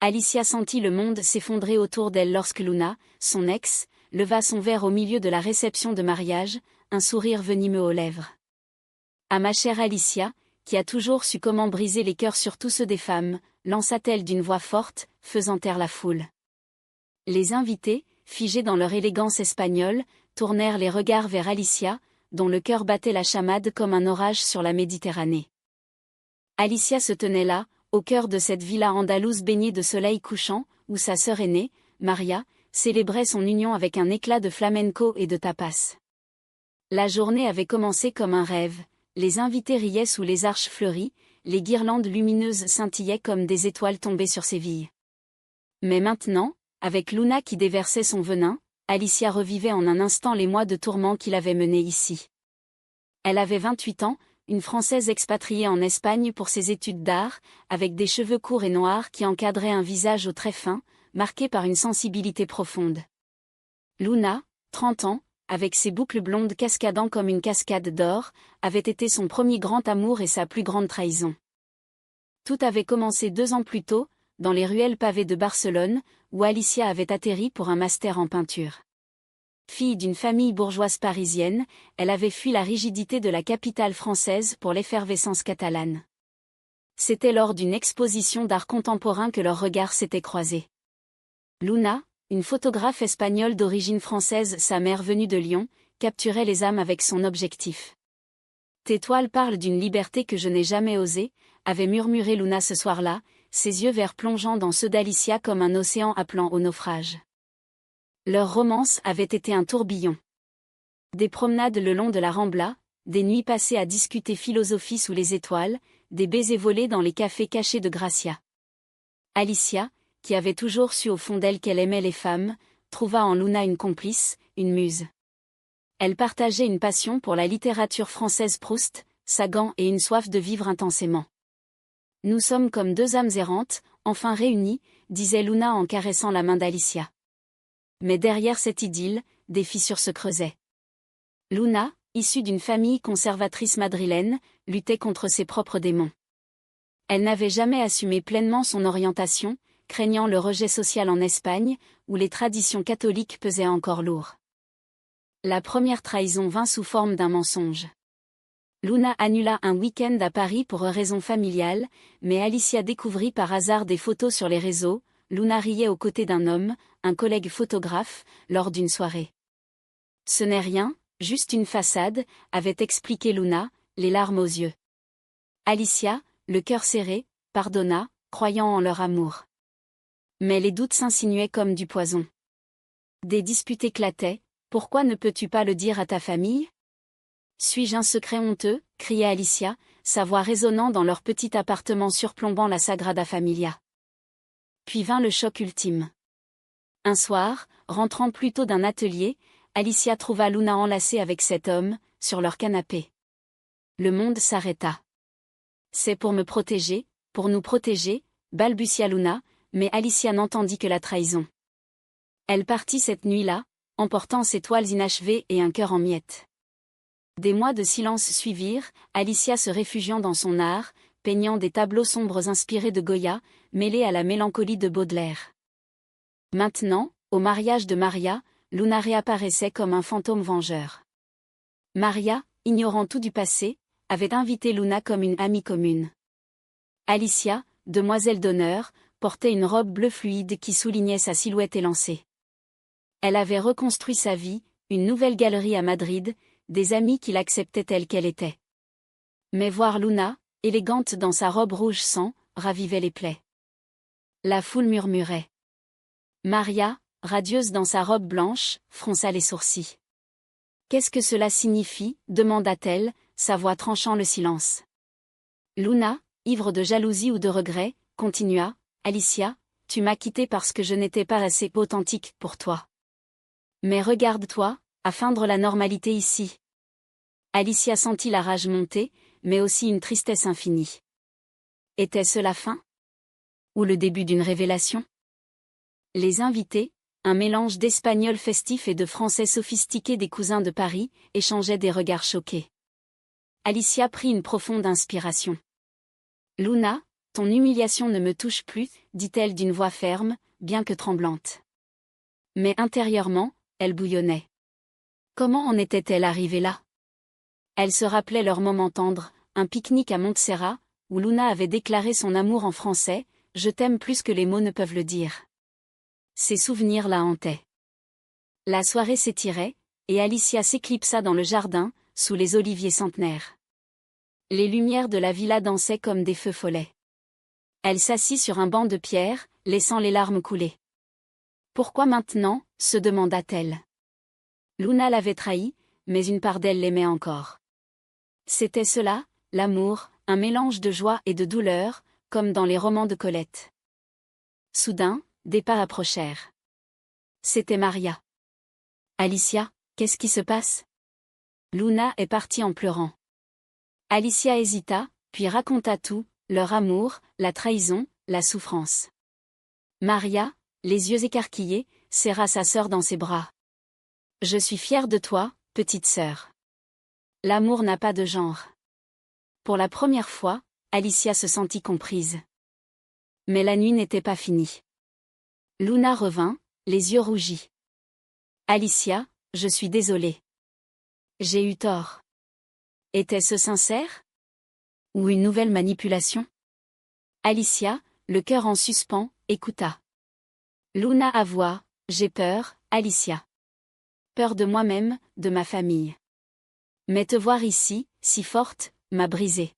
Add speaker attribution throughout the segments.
Speaker 1: Alicia sentit le monde s'effondrer autour d'elle lorsque Luna, son ex, leva son verre au milieu de la réception de mariage, un sourire venimeux aux lèvres. « Ah ma chère Alicia, qui a toujours su comment briser les cœurs surtout ceux des femmes, lança-t-elle d'une voix forte, faisant taire la foule. Les invités, figés dans leur élégance espagnole, tournèrent les regards vers Alicia, dont le cœur battait la chamade comme un orage sur la Méditerranée. Alicia se tenait là, au cœur de cette villa andalouse baignée de soleil couchant, où sa sœur aînée, Maria, célébrait son union avec un éclat de flamenco et de tapas. La journée avait commencé comme un rêve, les invités riaient sous les arches fleuries, les guirlandes lumineuses scintillaient comme des étoiles tombées sur Séville. Mais maintenant, avec Luna qui déversait son venin, Alicia revivait en un instant les mois de tourments qui l'avaient menée ici. Elle avait 28 ans, une Française expatriée en Espagne pour ses études d'art, avec des cheveux courts et noirs qui encadraient un visage aux traits fins, marqué par une sensibilité profonde. Luna, 30 ans, avec ses boucles blondes cascadant comme une cascade d'or, avait été son premier grand amour et sa plus grande trahison. Tout avait commencé 2 ans plus tôt, dans les ruelles pavées de Barcelone, où Alicia avait atterri pour un master en peinture. Fille d'une famille bourgeoise parisienne, elle avait fui la rigidité de la capitale française pour l'effervescence catalane. C'était lors d'une exposition d'art contemporain que leurs regards s'étaient croisés. Luna, une photographe espagnole d'origine française, sa mère venue de Lyon, capturait les âmes avec son objectif. « Tes toiles parlent d'une liberté que je n'ai jamais osée », avait murmuré Luna ce soir-là, ses yeux verts plongeant dans ceux d'Alicia comme un océan appelant au naufrage. Leur romance avait été un tourbillon. Des promenades le long de la Rambla, des nuits passées à discuter philosophie sous les étoiles, des baisers volés dans les cafés cachés de Gracia. Alicia, qui avait toujours su au fond d'elle qu'elle aimait les femmes, trouva en Luna une complice, une muse. Elle partageait une passion pour la littérature française, Proust, Sagan et une soif de vivre intensément. « Nous sommes comme 2 âmes errantes, enfin réunies », disait Luna en caressant la main d'Alicia. Mais derrière cette idylle, des fissures se creusaient. Luna, issue d'une famille conservatrice madrilène, luttait contre ses propres démons. Elle n'avait jamais assumé pleinement son orientation, craignant le rejet social en Espagne, où les traditions catholiques pesaient encore lourd. La première trahison vint sous forme d'un mensonge. Luna annula un week-end à Paris pour raisons familiales, mais Alicia découvrit par hasard des photos sur les réseaux. Luna riait aux côtés d'un homme, un collègue photographe, lors d'une soirée. « Ce n'est rien, juste une façade », avait expliqué Luna, les larmes aux yeux. Alicia, le cœur serré, pardonna, croyant en leur amour. Mais les doutes s'insinuaient comme du poison. Des disputes éclataient. « Pourquoi ne peux-tu pas le dire à ta famille ? Suis-je un secret honteux ?» criait Alicia, sa voix résonnant dans leur petit appartement surplombant la Sagrada Familia. Puis vint le choc ultime. Un soir, rentrant plus tôt d'un atelier, Alicia trouva Luna enlacée avec cet homme, sur leur canapé. Le monde s'arrêta. « C'est pour me protéger, pour nous protéger », balbutia Luna, mais Alicia n'entendit que la trahison. Elle partit cette nuit-là, emportant ses toiles inachevées et un cœur en miettes. Des mois de silence suivirent, Alicia se réfugiant dans son art, peignant des tableaux sombres inspirés de Goya, mêlés à la mélancolie de Baudelaire. Maintenant, au mariage de Maria, Luna réapparaissait comme un fantôme vengeur. Maria, ignorant tout du passé, avait invité Luna comme une amie commune. Alicia, demoiselle d'honneur, portait une robe bleu fluide qui soulignait sa silhouette élancée. Elle avait reconstruit sa vie, une nouvelle galerie à Madrid, des amis qui l'acceptaient telle qu'elle était. Mais voir Luna, élégante dans sa robe rouge sang, ravivait les plaies. La foule murmurait. Maria, radieuse dans sa robe blanche, fronça les sourcils. « Qu'est-ce que cela signifie ?» demanda-t-elle, sa voix tranchant le silence. Luna, ivre de jalousie ou de regret, continua. « Alicia, tu m'as quittée parce que je n'étais pas assez authentique pour toi. Mais regarde-toi, à feindre la normalité ici. » Alicia sentit la rage monter, mais aussi une tristesse infinie. Était-ce la fin ? Ou le début d'une révélation ? Les invités, un mélange d'Espagnols festifs et de Français sophistiqués des cousins de Paris, échangeaient des regards choqués. Alicia prit une profonde inspiration. Luna, ton humiliation ne me touche plus, dit-elle d'une voix ferme, bien que tremblante. Mais intérieurement, elle bouillonnait. Comment en était-elle arrivée là? Elle se rappelait leur moment tendre, un pique-nique à Montserrat, où Luna avait déclaré son amour en français, « Je t'aime plus que les mots ne peuvent le dire ». Ces souvenirs la hantaient. La soirée s'étirait, et Alicia s'éclipsa dans le jardin, sous les oliviers centenaires. Les lumières de la villa dansaient comme des feux follets. Elle s'assit sur un banc de pierre, laissant les larmes couler. Pourquoi maintenant, se demanda-t-elle. Luna l'avait trahi, mais une part d'elle l'aimait encore. C'était cela, l'amour, un mélange de joie et de douleur, comme dans les romans de Colette. Soudain, des pas approchèrent. C'était Maria. Alicia, qu'est-ce qui se passe? Luna est partie en pleurant. Alicia hésita, puis raconta tout, leur amour, la trahison, la souffrance. Maria, les yeux écarquillés, serra sa sœur dans ses bras. Je suis fière de toi, petite sœur. L'amour n'a pas de genre. Pour la première fois, Alicia se sentit comprise. Mais la nuit n'était pas finie. Luna revint, les yeux rougis. Alicia, je suis désolée. J'ai eu tort. Était-ce sincère? Ou une nouvelle manipulation? Alicia, le cœur en suspens, écouta. Luna avoua, j'ai peur, Alicia. Peur de moi-même, de ma famille. Mais te voir ici, si forte, m'a brisée.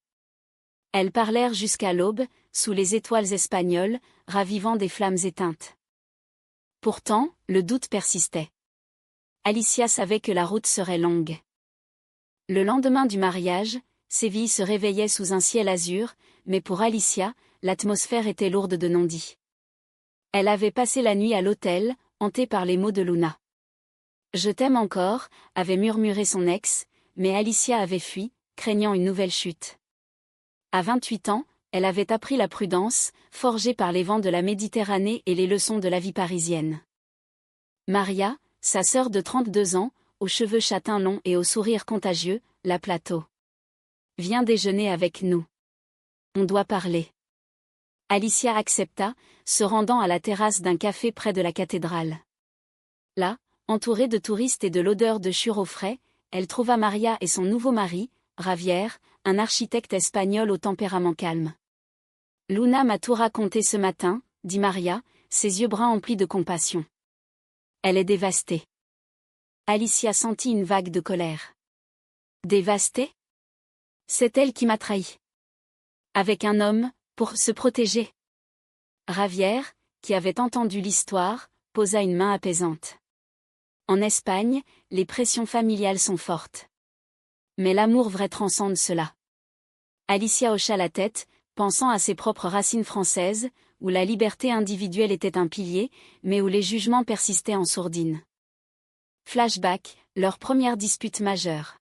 Speaker 1: Elles parlèrent jusqu'à l'aube, sous les étoiles espagnoles, ravivant des flammes éteintes. Pourtant, le doute persistait. Alicia savait que la route serait longue. Le lendemain du mariage, Séville se réveillait sous un ciel azur, mais pour Alicia, l'atmosphère était lourde de non-dits. Elle avait passé la nuit à l'hôtel, hantée par les mots de Luna. Je t'aime encore, avait murmuré son ex, mais Alicia avait fui, craignant une nouvelle chute. À 28 ans, elle avait appris la prudence, forgée par les vents de la Méditerranée et les leçons de la vie parisienne. Maria, sa sœur de 32 ans, aux cheveux châtains longs et au sourire contagieux, l'appela tôt. Viens déjeuner avec nous. On doit parler. Alicia accepta, se rendant à la terrasse d'un café près de la cathédrale. Là, entourée de touristes et de l'odeur de churros frais, elle trouva Maria et son nouveau mari, Javier, un architecte espagnol au tempérament calme. Luna m'a tout raconté ce matin, dit Maria, ses yeux bruns emplis de compassion. Elle est dévastée. Alicia sentit une vague de colère. Dévastée? C'est elle qui m'a trahi. Avec un homme, pour se protéger. Javier, qui avait entendu l'histoire, posa une main apaisante. En Espagne, les pressions familiales sont fortes. Mais l'amour vrai transcende cela. Alicia hocha la tête, pensant à ses propres racines françaises, où la liberté individuelle était un pilier, mais où les jugements persistaient en sourdine. Flashback, leur première dispute majeure.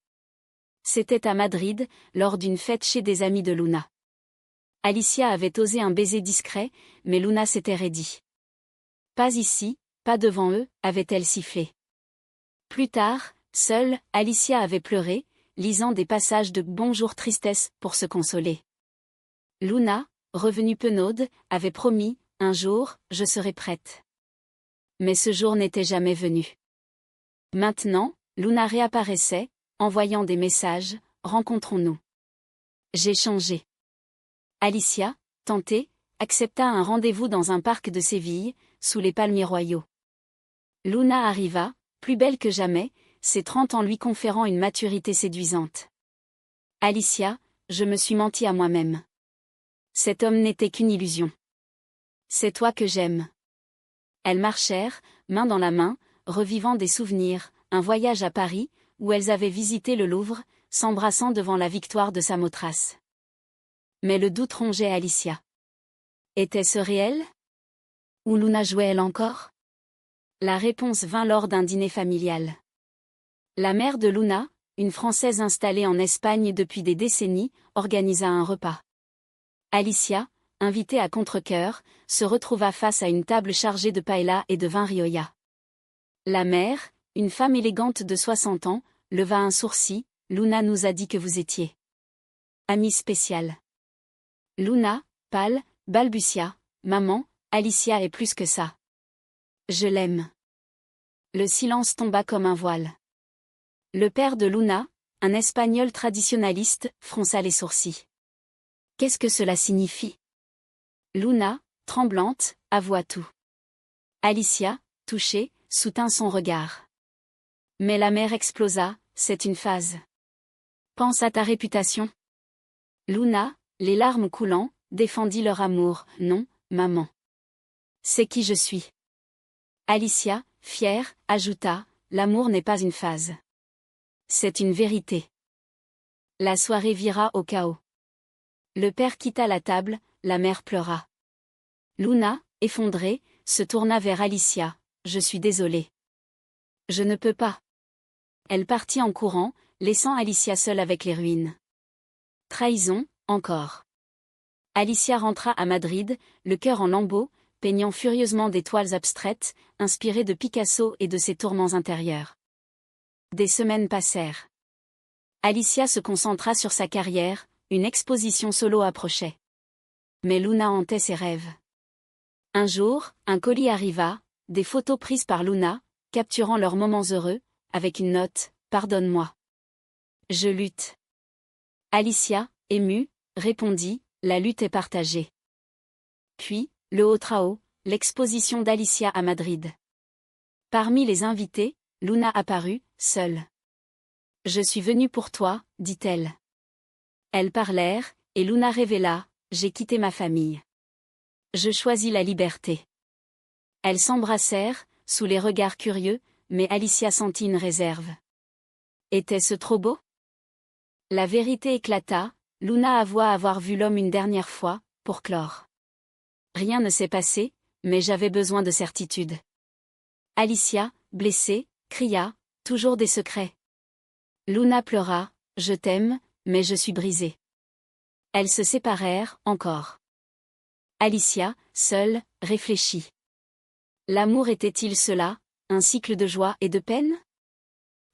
Speaker 1: C'était à Madrid, lors d'une fête chez des amis de Luna. Alicia avait osé un baiser discret, mais Luna s'était raidie. Pas ici, pas devant eux, avait-elle sifflé. Plus tard, seule, Alicia avait pleuré, lisant des passages de Bonjour tristesse pour se consoler. Luna, revenue penaude, avait promis, un jour, je serai prête. Mais ce jour n'était jamais venu. Maintenant, Luna réapparaissait, envoyant des messages, rencontrons-nous. J'ai changé. Alicia, tentée, accepta un rendez-vous dans un parc de Séville, sous les palmiers royaux. Luna arriva, plus belle que jamais, ses 30 ans lui conférant une maturité séduisante. Alicia, je me suis menti à moi-même. Cet homme n'était qu'une illusion. C'est toi que j'aime. Elles marchèrent, main dans la main, revivant des souvenirs, un voyage à Paris, où elles avaient visité le Louvre, s'embrassant devant la victoire de Samothrace. Mais le doute rongeait Alicia. Était-ce réel? Ou Luna jouait-elle encore? La réponse vint lors d'un dîner familial. La mère de Luna, une Française installée en Espagne depuis des décennies, organisa un repas. Alicia, invitée à contre-cœur, se retrouva face à une table chargée de paella et de vin rioja. La mère, une femme élégante de 60 ans, leva un sourcil. Luna nous a dit que vous étiez amie spéciale. Luna, Pâle, balbutia. Maman, Alicia est plus que ça. Je l'aime. Le silence tomba comme un voile. Le père de Luna, un Espagnol traditionnaliste, fronça les sourcils. Qu'est-ce que cela signifie? Luna, tremblante, avoua tout. Alicia, touchée, soutint son regard. Mais la mère explosa, c'est une phase. Pense à ta réputation. Luna, les larmes coulant, défendit leur amour. Non, maman. C'est qui je suis. Alicia, fière, ajouta, l'amour n'est pas une phase. C'est une vérité. La soirée vira au chaos. Le père quitta la table, la mère pleura. Luna, effondrée, se tourna vers Alicia. Je suis désolée. Je ne peux pas. Elle partit en courant, laissant Alicia seule avec les ruines. Trahison, encore. Alicia rentra à Madrid, le cœur en lambeaux, peignant furieusement des toiles abstraites, inspirées de Picasso et de ses tourments intérieurs. Des semaines passèrent. Alicia se concentra sur sa carrière, une exposition solo approchait. Mais Luna hantait ses rêves. Un jour, un colis arriva, des photos prises par Luna, capturant leurs moments heureux, avec une note, « Pardonne-moi. Je lutte. » Alicia, émue, répondit, « La lutte est partagée. » Puis, le Haut-Trao, l'exposition d'Alicia à Madrid. Parmi les invités, Luna apparut, seule. « Je suis venue pour toi, dit-elle. » Elles parlèrent, et Luna révéla, « J'ai quitté ma famille. Je choisis la liberté. » Elles s'embrassèrent, sous les regards curieux, mais Alicia sentit une réserve. Était-ce trop beau? La vérité éclata, Luna avoua avoir vu l'homme une dernière fois, pour clore. Rien ne s'est passé, mais j'avais besoin de certitude. Alicia, blessée, cria, toujours des secrets. Luna pleura, je t'aime, mais je suis brisée. Elles se séparèrent, encore. Alicia, seule, réfléchit. L'amour était-il cela, un cycle de joie et de peine?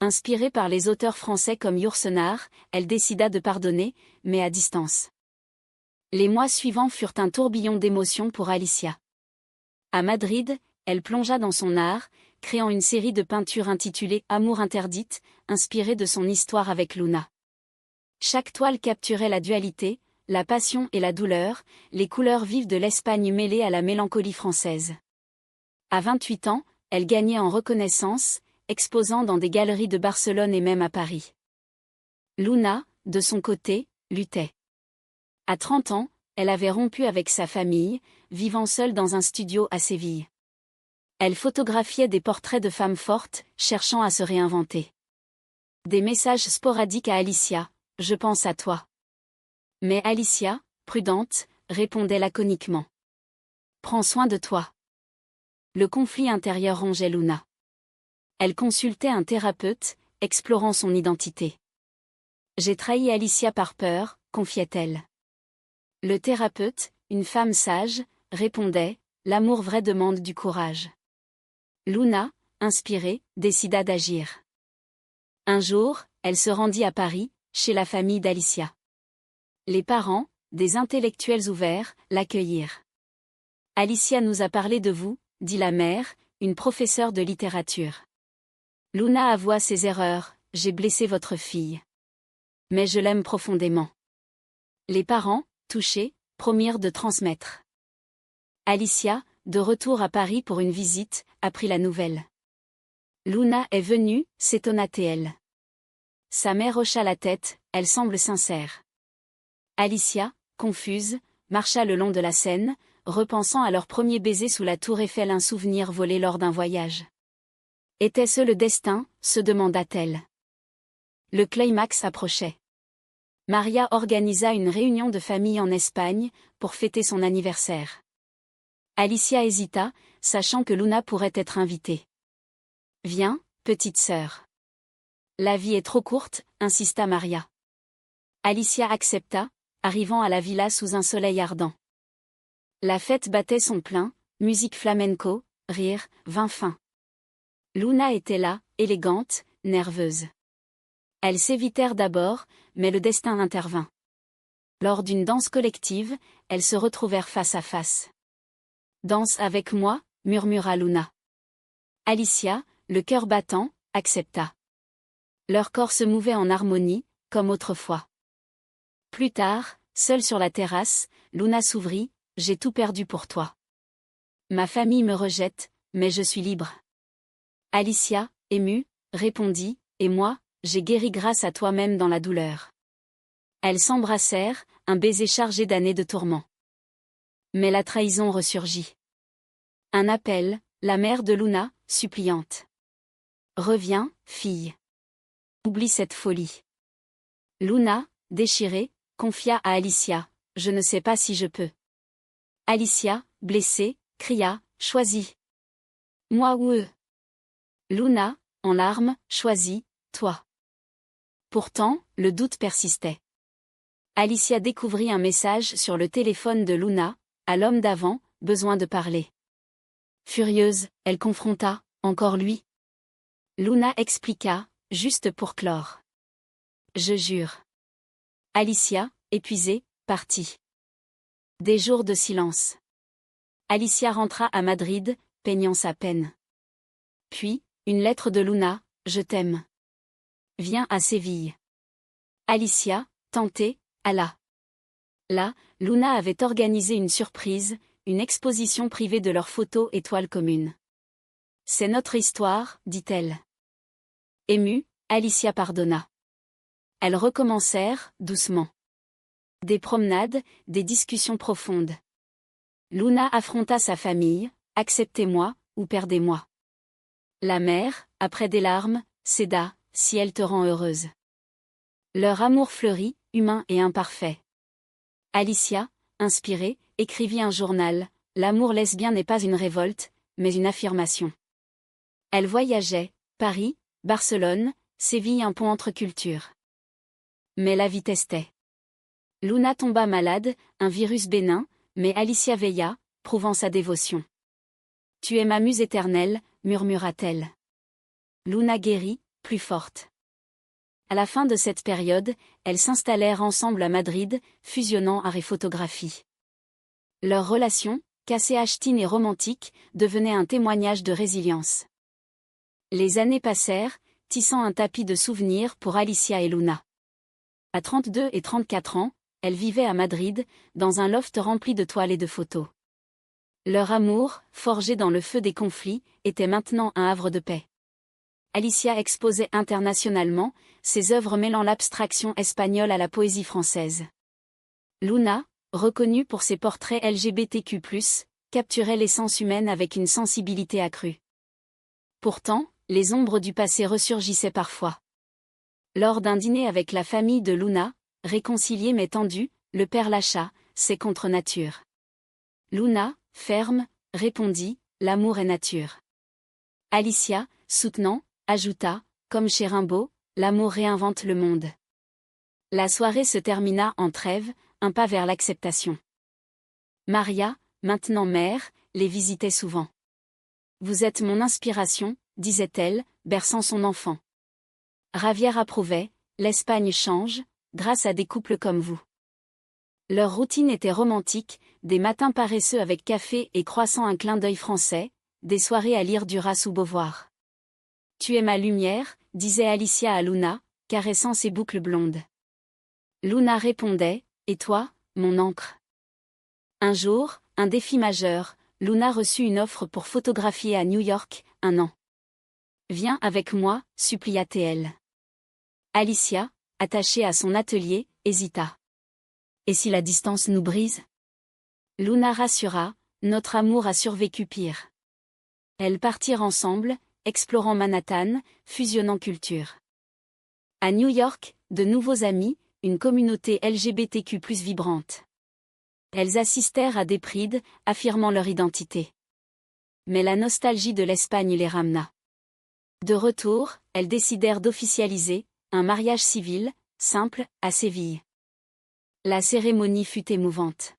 Speaker 1: Inspirée par les auteurs français comme Yourcenar, elle décida de pardonner, mais à distance. Les mois suivants furent un tourbillon d'émotions pour Alicia. À Madrid, elle plongea dans son art, créant une série de peintures intitulée Amour interdite, inspirée de son histoire avec Luna. Chaque toile capturait la dualité, la passion et la douleur, les couleurs vives de l'Espagne mêlées à la mélancolie française. À 28 ans, elle gagnait en reconnaissance, exposant dans des galeries de Barcelone et même à Paris. Luna, de son côté, luttait. À 30 ans, elle avait rompu avec sa famille, vivant seule dans un studio à Séville. Elle photographiait des portraits de femmes fortes, cherchant à se réinventer. Des messages sporadiques à Alicia, « Je pense à toi. » Mais Alicia, prudente, répondait laconiquement. « Prends soin de toi. » Le conflit intérieur rongeait Luna. Elle consultait un thérapeute, explorant son identité. « J'ai trahi Alicia par peur », confiait-elle. Le thérapeute, une femme sage, répondait, « L'amour vrai demande du courage. » Luna, inspirée, décida d'agir. Un jour, elle se rendit à Paris, chez la famille d'Alicia. Les parents, des intellectuels ouverts, l'accueillirent. « Alicia nous a parlé de vous », dit la mère, une professeure de littérature. Luna avoua ses erreurs, « J'ai blessé votre fille. Mais je l'aime profondément. » Les parents, touchés, promirent de transmettre. Alicia, de retour à Paris pour une visite, apprit la nouvelle. « Luna est venue », s'étonna-t-elle. Sa mère hocha la tête, elle semble sincère. Alicia, confuse, marcha le long de la Seine, repensant à leur premier baiser sous la tour Eiffel, un souvenir volé lors d'un voyage. Était-ce le destin, se demanda-t-elle. Le climax approchait. Maria organisa une réunion de famille en Espagne, pour fêter son anniversaire. Alicia hésita, sachant que Luna pourrait être invitée. « Viens, petite sœur. »« La vie est trop courte », insista Maria. Alicia accepta, arrivant à la villa sous un soleil ardent. La fête battait son plein, musique flamenco, rire, vin fin. Luna était là, élégante, nerveuse. Elles s'évitèrent d'abord, mais le destin intervint. Lors d'une danse collective, elles se retrouvèrent face à face. « Danse avec moi » murmura Luna. Alicia, le cœur battant, accepta. Leurs corps se mouvaient en harmonie, comme autrefois. Plus tard, seule sur la terrasse, Luna s'ouvrit, « J'ai tout perdu pour toi. Ma famille me rejette, mais je suis libre. » Alicia, émue, répondit, « Et moi, j'ai guéri grâce à toi-même dans la douleur. » Elles s'embrassèrent, un baiser chargé d'années de tourments. Mais la trahison ressurgit. Un appel, la mère de Luna, suppliante. « Reviens, fille. Oublie cette folie. » Luna, déchirée, confia à Alicia, « Je ne sais pas si je peux. » Alicia, blessée, cria, « Choisis. Moi ou eux. » Luna, en larmes, choisit, « Toi. » Pourtant, le doute persistait. Alicia découvrit un message sur le téléphone de Luna, « À l'homme d'avant, besoin de parler. » Furieuse, elle confronta, « Encore lui. » Luna expliqua, juste pour clore. « Je jure. » Alicia, épuisée, partit. Des jours de silence. Alicia rentra à Madrid, peignant sa peine. Puis, une lettre de Luna, « Je t'aime. Viens à Séville. » Alicia, tentée, alla. Là, Luna avait organisé une surprise, une exposition privée de leurs photos et toiles communes. « C'est notre histoire, dit-elle. » Émue, Alicia pardonna. Elles recommencèrent, doucement. Des promenades, des discussions profondes. Luna affronta sa famille, « Acceptez-moi, ou perdez-moi. » La mère, après des larmes, céda, « Si elle te rend heureuse. » Leur amour fleurit, humain et imparfait. Alicia, inspirée, écrivit un journal, « L'amour lesbien n'est pas une révolte, mais une affirmation. » Elle voyageait, Paris, Barcelone, Séville, un pont entre cultures. Mais la vie testait. Luna tomba malade, un virus bénin, mais Alicia veilla, prouvant sa dévotion. « Tu es ma muse éternelle » murmura-t-elle. Luna guérit, plus forte. À la fin de cette période, elles s'installèrent ensemble à Madrid, fusionnant art et photographie. Leur relation, cassée ch'tine et romantique, devenait un témoignage de résilience. Les années passèrent, tissant un tapis de souvenirs pour Alicia et Luna. À 32 et 34 ans, elles vivaient à Madrid, dans un loft rempli de toiles et de photos. Leur amour, forgé dans le feu des conflits, était maintenant un havre de paix. Alicia exposait internationalement, ses œuvres mêlant l'abstraction espagnole à la poésie française. Luna, reconnue pour ses portraits LGBTQ+, capturait l'essence humaine avec une sensibilité accrue. Pourtant, les ombres du passé ressurgissaient parfois. Lors d'un dîner avec la famille de Luna, réconciliée mais tendue, le père lâcha, « C'est contre nature. » Luna, ferme, répondit, « L'amour est nature. » Alicia, soutenant, ajouta, « Comme chez Rimbaud, l'amour réinvente le monde. » La soirée se termina en trêve, un pas vers l'acceptation. Maria, maintenant mère, les visitait souvent. « Vous êtes mon inspiration », disait-elle, berçant son enfant. Javier approuvait, « L'Espagne change, grâce à des couples comme vous. » Leur routine était romantique, des matins paresseux avec café et croissant, un clin d'œil français, des soirées à lire Duras ou Beauvoir. « Tu es ma lumière », disait Alicia à Luna, caressant ses boucles blondes. Luna répondait, « Et toi, mon encre ?» Un jour, un défi majeur, Luna reçut une offre pour photographier à New York, 1 an. « Viens avec moi », supplia-t-elle. Alicia, attachée à son atelier, hésita. « Et si la distance nous brise ?» Luna rassura, « Notre amour a survécu pire. » Elles partirent ensemble, explorant Manhattan, fusionnant cultures. À New York, de nouveaux amis, une communauté LGBTQ+ vibrante. Elles assistèrent à des prides, affirmant leur identité. Mais la nostalgie de l'Espagne les ramena. De retour, elles décidèrent d'officialiser un mariage civil, simple, à Séville. La cérémonie fut émouvante.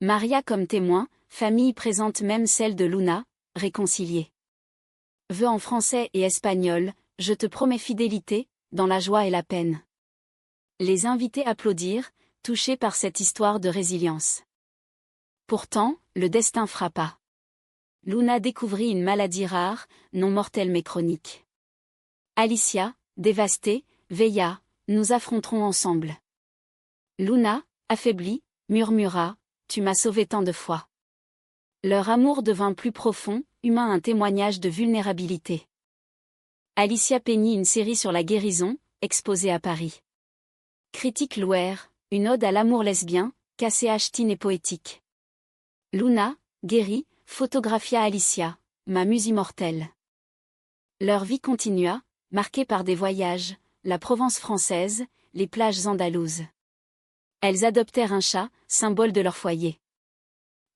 Speaker 1: Maria comme témoin, famille présente même celle de Luna, réconciliée. Vœux en français et espagnol, « Je te promets fidélité, dans la joie et la peine. » Les invités applaudirent, touchée par cette histoire de résilience. Pourtant, le destin frappa. Luna découvrit une maladie rare, non mortelle mais chronique. Alicia, dévastée, veilla, nous affronterons ensemble. Luna, affaiblie, murmura, tu m'as sauvé tant de fois. Leur amour devint plus profond, humain, un témoignage de vulnérabilité. Alicia peignit une série sur la guérison, exposée à Paris. Critiques louèrent, une ode à l'amour lesbien, cassée et poétique. Luna, guérie, photographia Alicia, ma muse immortelle. Leur vie continua, marquée par des voyages, la Provence française, les plages andalouses. Elles adoptèrent un chat, symbole de leur foyer.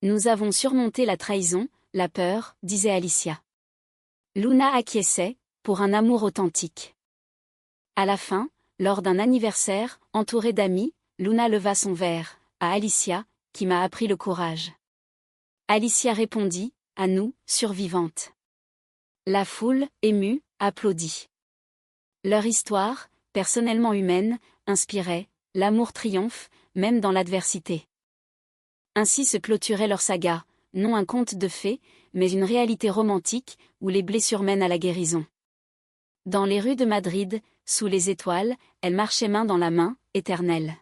Speaker 1: Nous avons surmonté la trahison, la peur, disait Alicia. Luna acquiesçait, pour un amour authentique. À la fin, lors d'un anniversaire, entourée d'amis, Luna leva son verre, à Alicia, qui m'a appris le courage. Alicia répondit, à nous, survivantes. La foule, émue, applaudit. Leur histoire, personnellement humaine, inspirait, l'amour triomphe, même dans l'adversité. Ainsi se clôturait leur saga, non un conte de fées, mais une réalité romantique, où les blessures mènent à la guérison. Dans les rues de Madrid, sous les étoiles, elles marchaient main dans la main, éternelles.